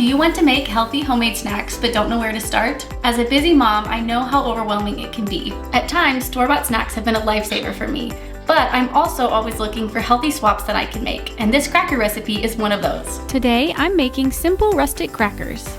Do you want to make healthy homemade snacks but don't know where to start? As a busy mom, I know how overwhelming it can be. At times, store-bought snacks have been a lifesaver for me, but I'm also always looking for healthy swaps that I can make, and this cracker recipe is one of those. Today, I'm making simple rustic crackers.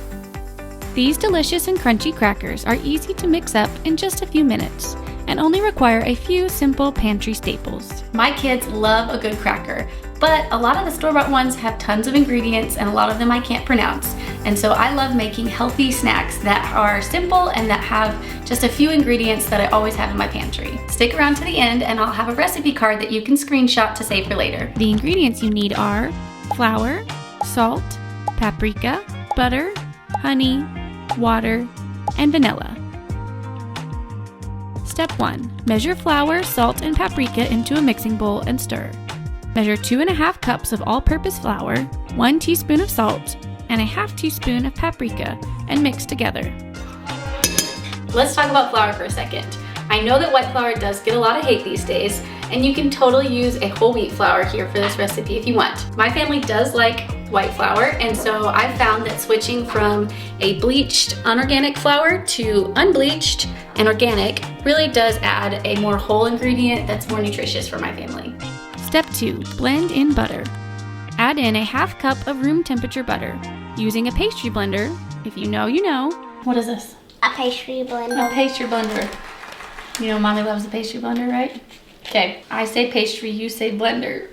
These delicious and crunchy crackers are easy to mix up in just a few minutes and only require a few simple pantry staples. My kids love a good cracker, but a lot of the store-bought ones have tons of ingredients and a lot of them I can't pronounce. And so I love making healthy snacks that are simple and that have just a few ingredients that I always have in my pantry. Stick around to the end and I'll have a recipe card that you can screenshot to save for later. The ingredients you need are flour, salt, paprika, butter, honey, water, and vanilla. Step 1. Measure flour, salt, and paprika into a mixing bowl and stir. Measure 2½ cups of all-purpose flour, 1 teaspoon of salt, and a ½ teaspoon of paprika, and mix together. Let's talk about flour for a second. I know that white flour does get a lot of hate these days, and you can totally use a whole wheat flour here for this recipe if you want. My family does like white flour, and so I found that switching from a bleached unorganic flour to unbleached and organic really does add a more whole ingredient that's more nutritious for my family. Step 2. Blend in butter. Add in a ½ cup of room temperature butter. Using a pastry blender, if you know, you know. What is this? A pastry blender. A pastry blender. You know Mommy loves the pastry blender, right? Okay, I say pastry, you say blender.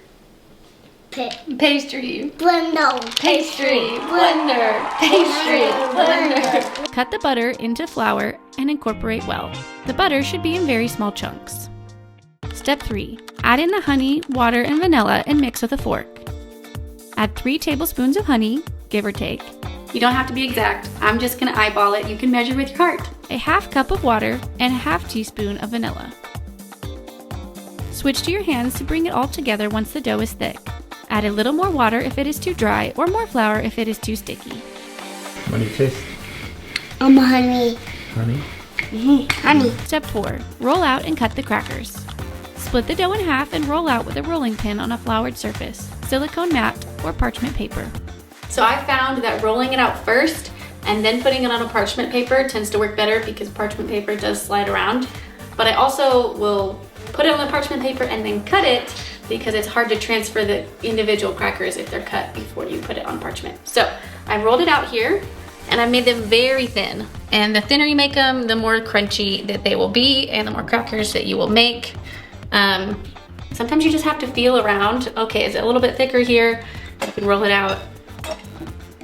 Pastry. Blender. Pastry. Blender. Pastry. Blender. Cut the butter into flour and incorporate well. The butter should be in very small chunks. Step 3. Add in the honey, water, and vanilla and mix with a fork. Add 3 tablespoons of honey, give or take. You don't have to be exact. I'm just gonna eyeball it. You can measure with your heart. A ½ cup of water and a ½ teaspoon of vanilla. Switch to your hands to bring it all together once the dough is thick. Add a little more water if it is too dry or more flour if it is too sticky. What do you taste? Honey. Honey? Honey. Step 4. Roll out and cut the crackers. Split the dough in half and roll out with a rolling pin on a floured surface, silicone mat, or parchment paper. So I found that rolling it out first and then putting it on a parchment paper tends to work better because parchment paper does slide around. But I also will put it on the parchment paper and then cut it because it's hard to transfer the individual crackers if they're cut before you put it on parchment. So I rolled it out here and I made them very thin. And the thinner you make them, the more crunchy that they will be and the more crackers that you will make. Sometimes you just have to feel around. Okay, is it a little bit thicker here? You can roll it out.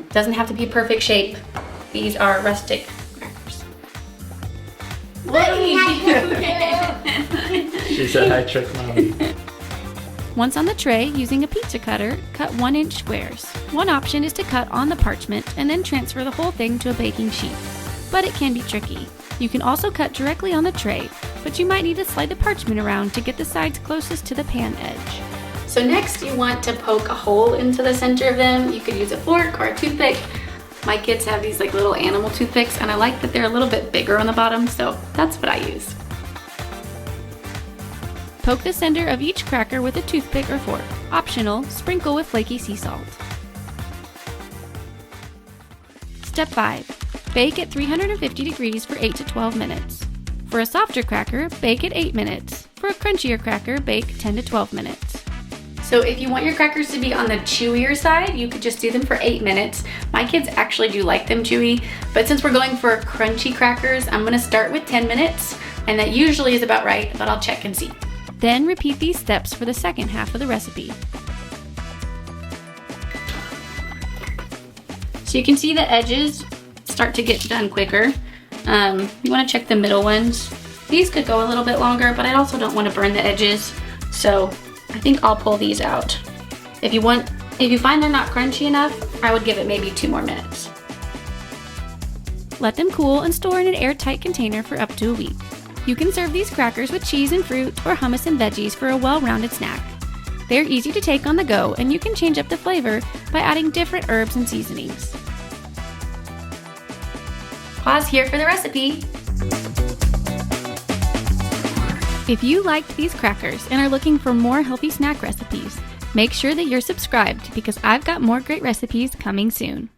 Doesn't have to be perfect shape. These are rustic crackers. What are you doing? She said hi, trick mommy. Once on the tray, using a pizza cutter, cut 1-inch squares. One option is to cut on the parchment and then transfer the whole thing to a baking sheet, but it can be tricky. You can also cut directly on the tray, but you might need to slide the parchment around to get the sides closest to the pan edge. So next you want to poke a hole into the center of them. You could use a fork or a toothpick. My kids have these like little animal toothpicks and I like that they're a little bit bigger on the bottom, so that's what I use. Poke the center of each cracker with a toothpick or fork. Optional, sprinkle with flaky sea salt. Step 5. Bake at 350 degrees for 8 to 12 minutes. For a softer cracker, bake at 8 minutes. For a crunchier cracker, bake 10 to 12 minutes. So if you want your crackers to be on the chewier side, you could just do them for 8 minutes. My kids actually do like them chewy, but since we're going for crunchy crackers, I'm gonna start with 10 minutes, and that usually is about right, but I'll check and see. Then repeat these steps for the second half of the recipe. So you can see the edges start to get done quicker. You wanna check the middle ones. These could go a little bit longer, but I also don't wanna burn the edges, so I think I'll pull these out. If you find they're not crunchy enough, I would give it maybe 2 more minutes. Let them cool and store in an airtight container for up to a week. You can serve these crackers with cheese and fruit or hummus and veggies for a well-rounded snack. They're easy to take on the go, and you can change up the flavor by adding different herbs and seasonings. Pause here for the recipe. If you liked these crackers and are looking for more healthy snack recipes, make sure that you're subscribed because I've got more great recipes coming soon.